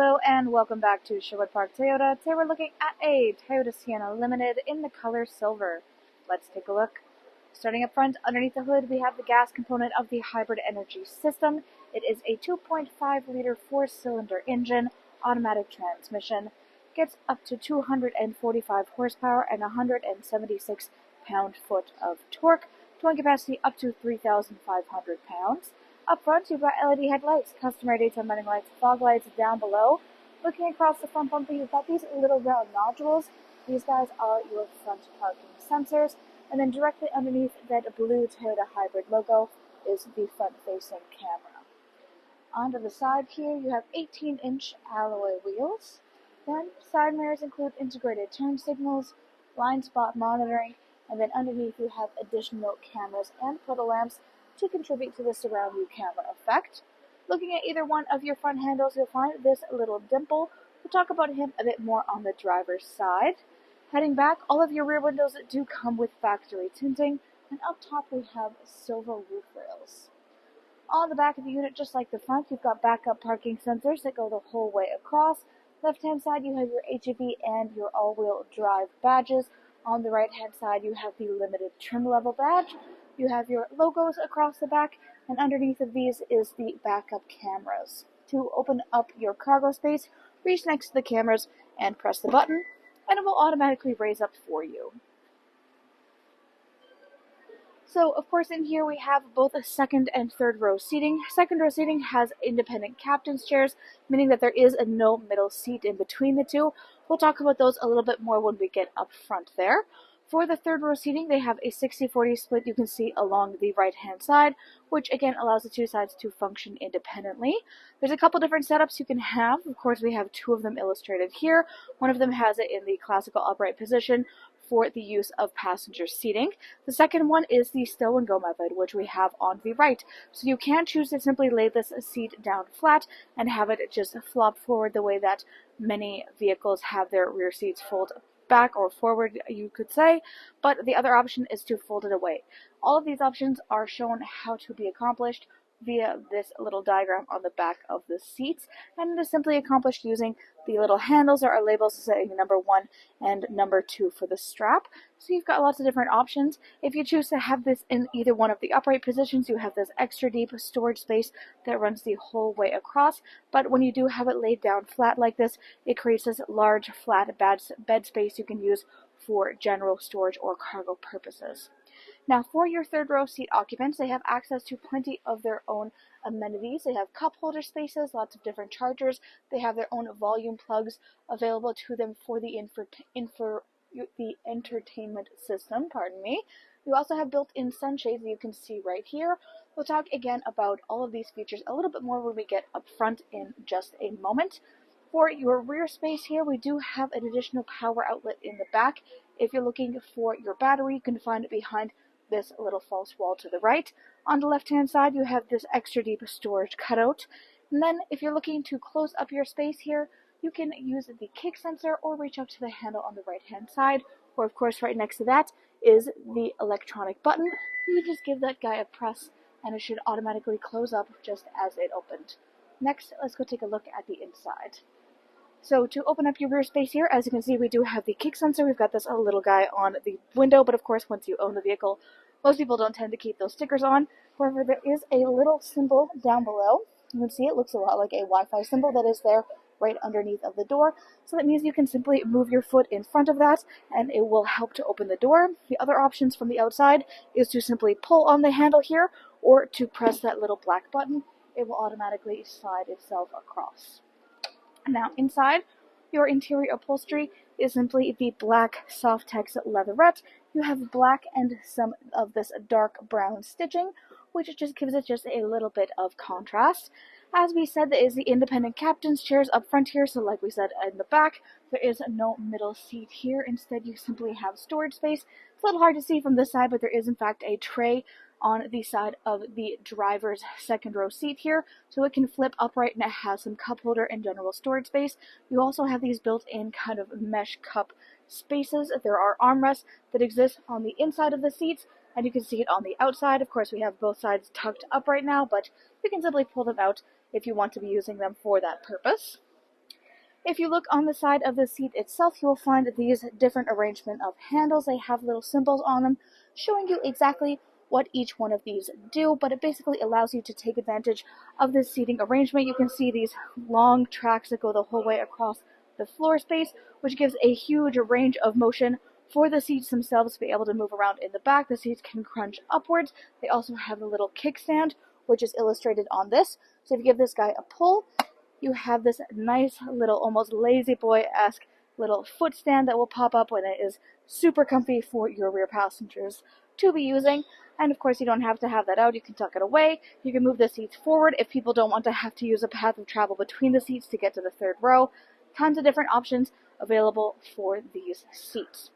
Hello and welcome back to Sherwood Park Toyota. Today we're looking at a Toyota Sienna Limited in the color silver. Let's take a look. Starting up front, underneath the hood, we have the gas component of the hybrid energy system. It is a 2.5-liter 4-cylinder engine, automatic transmission. Gets up to 245 horsepower and 176 pound-foot of torque. Towing capacity up to 3,500 pounds. Up front, you've got LED headlights, customary daytime running lights, fog lights down below. Looking across the front bumper, you've got these little round nodules. These guys are your front parking sensors. And then directly underneath that blue Toyota hybrid logo is the front-facing camera. Onto the side here, you have 18-inch alloy wheels. Then side mirrors include integrated turn signals, blind spot monitoring, and then underneath you have additional cameras and photo lamps to contribute to the surround view camera effect. Looking at either one of your front handles, you'll find this little dimple. We'll talk about him a bit more on the driver's side. Heading back, all of your rear windows do come with factory tinting, and up top we have silver roof rails. On the back of the unit, just like the front, you've got backup parking sensors that go the whole way across. Left-hand side, you have your HIGHBEAMS and your all-wheel drive badges. On the right-hand side, you have the limited trim level badge. You have your logos across the back, and underneath of these is the backup cameras. To open up your cargo space, reach next to the cameras and press the button, and it will automatically raise up for you. So, of course, in here we have both a second and third row seating. Second row seating has independent captain's chairs, meaning that there is no middle seat in between the two. We'll talk about those a little bit more when we get up front there. For the third row seating, they have a 60-40 split you can see along the right-hand side, which again allows the two sides to function independently. There's a couple different setups you can have. Of course, we have two of them illustrated here. One of them has it in the classical upright position for the use of passenger seating. The second one is the stow and go method, which we have on the right. So you can choose to simply lay this seat down flat and have it just flop forward the way that many vehicles have their rear seats fold back or forward, you could say, but the other option is to fold it away. All of these options are shown how to be accomplished via this little diagram on the back of the seats, and it is simply accomplished using the little handles. There are labels saying number 1 and number 2 for the strap. So you've got lots of different options. If you choose to have this in either one of the upright positions, you have this extra deep storage space that runs the whole way across, but when you do have it laid down flat like this, it creates this large flat bed space you can use for general storage or cargo purposes. Now, for your third row seat occupants, they have access to plenty of their own amenities. They have cup holder spaces, lots of different chargers. They have their own volume plugs available to them for the entertainment system. You also have built-in sunshades that you can see right here. We'll talk again about all of these features a little bit more when we get up front in just a moment. For your rear space here, we do have an additional power outlet in the back. If you're looking for your battery, you can find it behind this little false wall to the right. On the left-hand side, you have this extra deep storage cutout. And then if you're looking to close up your space here, you can use the kick sensor or reach up to the handle on the right-hand side. Or, of course, right next to that is the electronic button. You just give that guy a press, and it should automatically close up just as it opened. Next, let's go take a look at the inside. So to open up your rear space here, as you can see, we do have the kick sensor. We've got this little guy on the window, but of course, once you own the vehicle, most people don't tend to keep those stickers on. However, there is a little symbol down below. You can see it looks a lot like a Wi-Fi symbol that is there right underneath of the door. So that means you can simply move your foot in front of that, and it will help to open the door. The other options from the outside is to simply pull on the handle here, or to press that little black button. It will automatically slide itself across. Now, inside, your interior upholstery is simply the black Softex leatherette. You have black and some of this dark brown stitching, which just gives it just a little bit of contrast. As we said, there is the independent captain's chairs up front here, so like we said in the back, there is no middle seat here. Instead, you simply have storage space. It's a little hard to see from this side, but there is in fact a tray on the side of the driver's second row seat here, so it can flip upright and it has some cup holder and general storage space. You also have these built-in kind of mesh cup spaces. There are armrests that exist on the inside of the seats, and you can see it on the outside. Of course, we have both sides tucked up right now, but you can simply pull them out if you want to be using them for that purpose. If you look on the side of the seat itself, you will find these different arrangement of handles. They have little symbols on them showing you exactly what each one of these do, but it basically allows you to take advantage of this seating arrangement. You can see these long tracks that go the whole way across the floor space, which gives a huge range of motion for the seats themselves to be able to move around in the back. The seats can crunch upwards. They also have a little kickstand, which is illustrated on this. So if you give this guy a pull, you have this nice little almost lazy boy-esque little foot stand that will pop up when it is super comfy for your rear passengers to be using. And of course, you don't have to have that out. You can tuck it away. You can move the seats forward if people don't want to have to use a path of travel between the seats to get to the third row. Tons of different options available for these seats.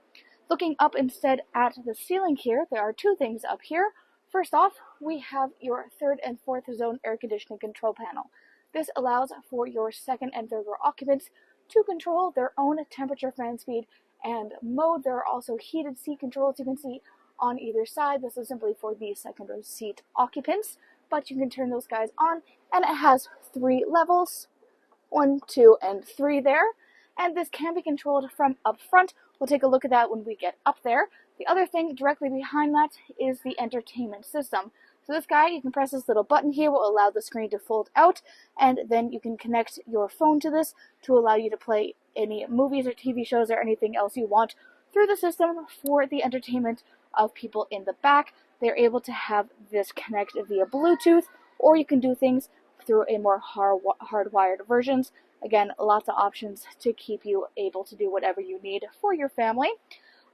Looking up instead at the ceiling here, there are two things up here. First off, we have your third and fourth zone air conditioning control panel. This allows for your second and third row occupants to control their own temperature, fan speed, and mode. There are also heated seat controls you can see on either side. This is simply for the second row seat occupants, but you can turn those guys on, and it has 3 levels, 1, 2, and 3 there. And this can be controlled from up front. We'll take a look at that when we get up there. The other thing directly behind that is the entertainment system. So this guy, you can press this little button here, will allow the screen to fold out, and then you can connect your phone to this to allow you to play any movies or TV shows or anything else you want through the system for the entertainment of people in the back. They're able to have this connect via Bluetooth, or you can do things through a more hardwired versions. Again, lots of options to keep you able to do whatever you need for your family.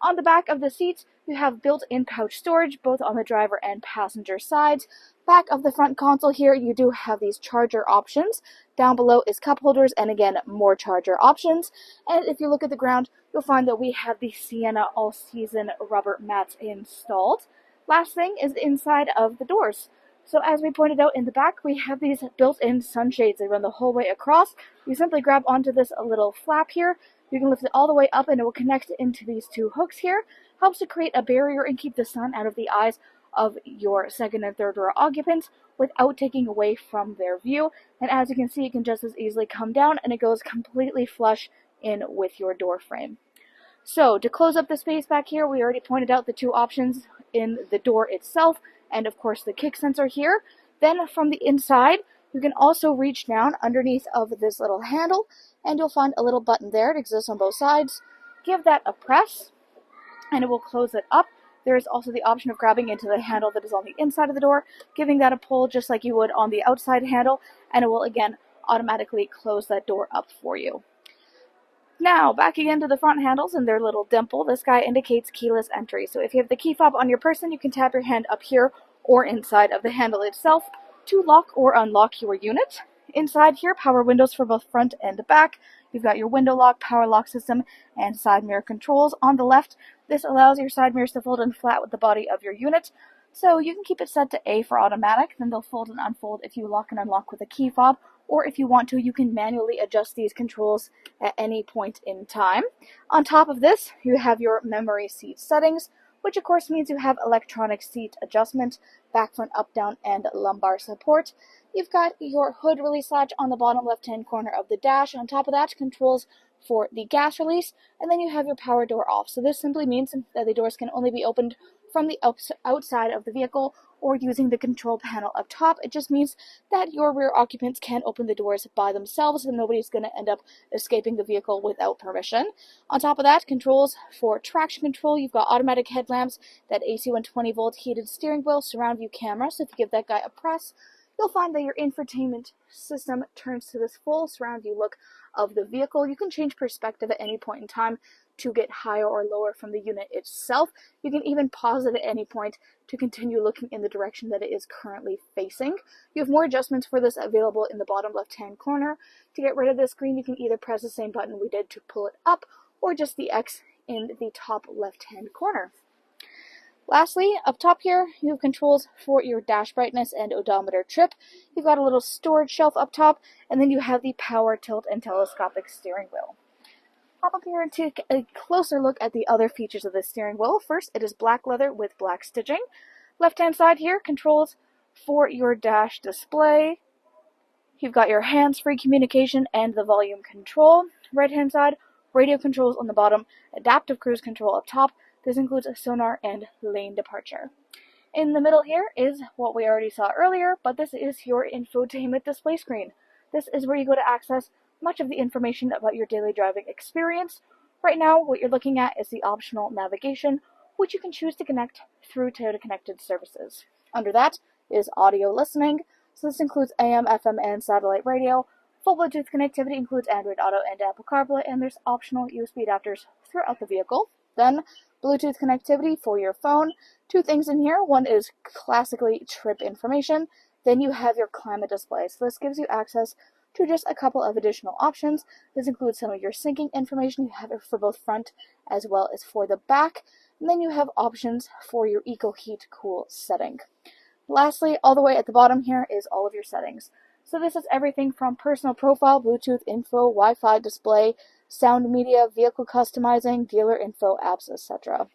On the back of the seats, you have built-in pouch storage, both on the driver and passenger sides. Back of the front console here, you do have these charger options. Down below is cup holders, and again, more charger options. And if you look at the ground, you'll find that we have the Sienna all-season rubber mats installed. Last thing is the inside of the doors. So as we pointed out in the back, we have these built-in sunshades. They run the whole way across. You simply grab onto this little flap here. You can lift it all the way up and it will connect into these 2 hooks here. Helps to create a barrier and keep the sun out of the eyes of your second and third row occupants without taking away from their view. And as you can see, it can just as easily come down and it goes completely flush in with your door frame. So to close up the space back here, we already pointed out the 2 options in the door itself and of course the kick sensor here. Then from the inside, you can also reach down underneath of this little handle and you'll find a little button there. It exists on both sides. Give that a press and it will close it up. There is also the option of grabbing into the handle that is on the inside of the door, giving that a pull just like you would on the outside handle, and it will again automatically close that door up for you. Now, back again to the front handles and their little dimple. This guy indicates keyless entry. So if you have the key fob on your person, you can tap your hand up here or inside of the handle itself to lock or unlock your unit. Inside here, power windows for both front and back. You've got your window lock, power lock system, and side mirror controls. On the left, this allows your side mirrors to fold in flat with the body of your unit. So you can keep it set to A for automatic, then they'll fold and unfold if you lock and unlock with a key fob, or if you want to, you can manually adjust these controls at any point in time. On top of this, you have your memory seat settings, which of course means you have electronic seat adjustment, back, front, up, down, and lumbar support. You've got your hood release latch on the bottom left-hand corner of the dash. On top of that, controls for the gas release, and then you have your power door off. So this simply means that the doors can only be opened from the outside of the vehicle or using the control panel up top. It just means that your rear occupants can open the doors by themselves and nobody's going to end up escaping the vehicle without permission. On top of that, controls for traction control. You've got automatic headlamps, that AC 120 volt heated steering wheel, surround view camera. So if you give that guy a press, you'll find that your infotainment system turns to this full surround view look of the vehicle. You can change perspective at any point in time to get higher or lower from the unit itself. You can even pause it at any point to continue looking in the direction that it is currently facing. You have more adjustments for this available in the bottom left-hand corner. To get rid of this screen, you can either press the same button we did to pull it up, or just the X in the top left-hand corner. Lastly, up top here, you have controls for your dash brightness and odometer trip. You've got a little storage shelf up top, and then you have the power tilt and telescopic steering wheel. Hop up here and take a closer look at the other features of the steering wheel. First, it is black leather with black stitching. Left-hand side here, controls for your dash display. You've got your hands-free communication and the volume control. Right-hand side, radio controls on the bottom, adaptive cruise control up top. This includes a sonar and lane departure. In the middle here is what we already saw earlier, but this is your infotainment display screen. This is where you go to access much of the information about your daily driving experience. Right now, what you're looking at is the optional navigation, which you can choose to connect through Toyota Connected Services. Under that is audio listening. So this includes AM, FM, and satellite radio. Full Bluetooth connectivity includes Android Auto and Apple CarPlay, and there's optional USB adapters throughout the vehicle. Then, Bluetooth connectivity for your phone. Two things in here. One is classically trip information. Then you have your climate display. So this gives you access to just a couple of additional options. This includes some of your syncing information. You have it for both front as well as for the back. And then you have options for your Eco Heat Cool setting. Lastly, all the way at the bottom here is all of your settings. So this is everything from personal profile, Bluetooth info, Wi-Fi display, sound media, vehicle customizing, dealer info, apps, etc.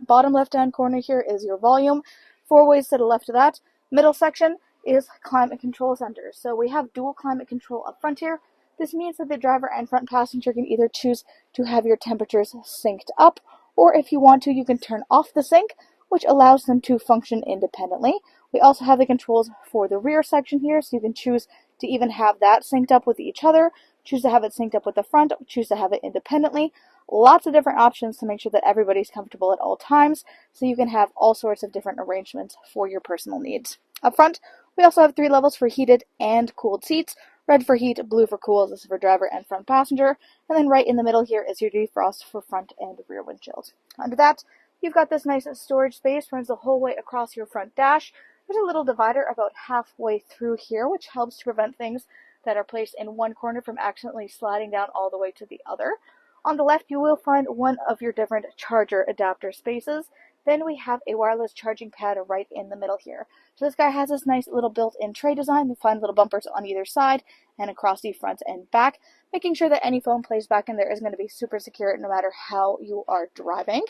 Bottom left-hand corner here is your volume. 4 ways to the left of that. Middle section is climate control center. So we have dual climate control up front here. This means that the driver and front passenger can either choose to have your temperatures synced up, or if you want to, you can turn off the sync, which allows them to function independently. We also have the controls for the rear section here, so you can choose to even have that synced up with each other, choose to have it synced up with the front, choose to have it independently. Lots of different options to make sure that everybody's comfortable at all times, so you can have all sorts of different arrangements for your personal needs. Up front, we also have 3 levels for heated and cooled seats. Red for heat, blue for cool, this is for driver and front passenger, and then right in the middle here is your defrost for front and rear windshield. Under that, you've got this nice storage space, runs the whole way across your front dash. There's a little divider about halfway through here, which helps to prevent things that are placed in one corner from accidentally sliding down all the way to the other. On the left, you will find one of your different charger adapter spaces. Then we have a wireless charging pad right in the middle here. So this guy has this nice little built-in tray design. You find little bumpers on either side and across the front and back, making sure that any phone placed back in there is going to be super secure no matter how you are driving.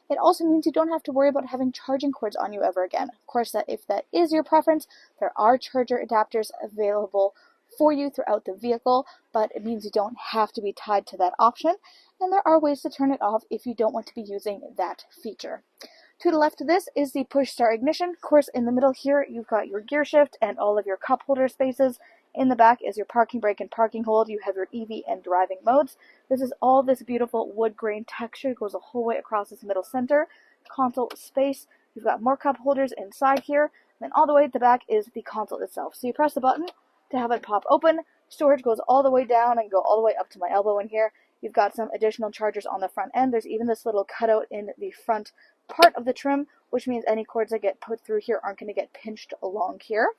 It also means you don't have to worry about having charging cords on you ever again. Of course, if that is your preference, there are charger adapters available for you throughout the vehicle, but it means you don't have to be tied to that option, and there are ways to turn it off if you don't want to be using that feature. To the left of this is the push start ignition. Of course, in the middle here, you've got your gear shift and all of your cup holder spaces. In the back is your parking brake and parking hold. You have your EV and driving modes. This is all this beautiful wood grain texture. It goes the whole way across this middle center. Console space. You've got more cup holders inside here. Then all the way at the back is the console itself. So you press the button to have it pop open. Storage goes all the way down and go all the way up to my elbow in here. You've got some additional chargers on the front end. There's even this little cutout in the front part of the trim, which means any cords that get put through here aren't going to get pinched along here.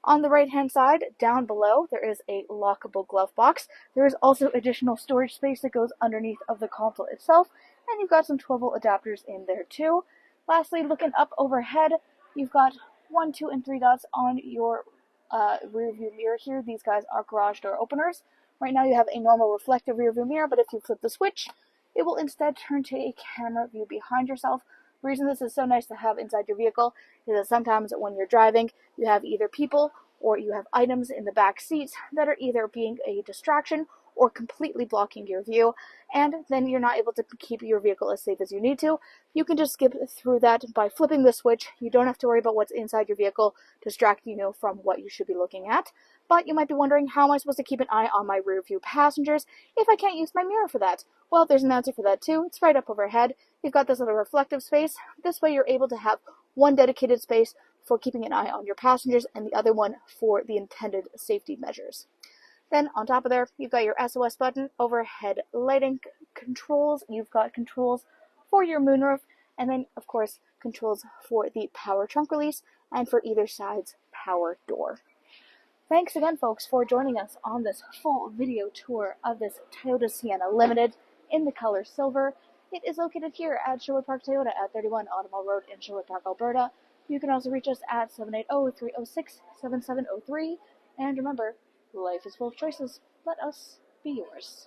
On the right hand side, down below, there is a lockable glove box. There is also additional storage space that goes underneath of the console itself, and you've got some 12-volt adapters in there too. Lastly, looking up overhead, you've got 1, 2, and 3 dots on your rear view mirror here. These guys are garage door openers. Right now you have a normal reflective rear view mirror, but if you flip the switch, it will instead turn to a camera view behind yourself. The reason this is so nice to have inside your vehicle is that sometimes when you're driving, you have either people or you have items in the back seats that are either being a distraction or completely blocking your view, and then you're not able to keep your vehicle as safe as you need to. You can just skip through that by flipping the switch. You don't have to worry about what's inside your vehicle distracting you from what you should be looking at. But you might be wondering, how am I supposed to keep an eye on my rear view passengers if I can't use my mirror for that? Well, there's an answer for that too. It's right up overhead. You've got this little reflective space. This way you're able to have one dedicated space for keeping an eye on your passengers and the other one for the intended safety measures. Then on top of there, you've got your SOS button, overhead lighting controls. You've got controls for your moonroof, and then, of course, controls for the power trunk release and for either side's power door. Thanks again, folks, for joining us on this full video tour of this Toyota Sienna Limited in the color silver. It is located here at Sherwood Park Toyota at 31 Automall Road in Sherwood Park, Alberta. You can also reach us at 780-306-7703. And remember, life is full of choices. Let us be yours.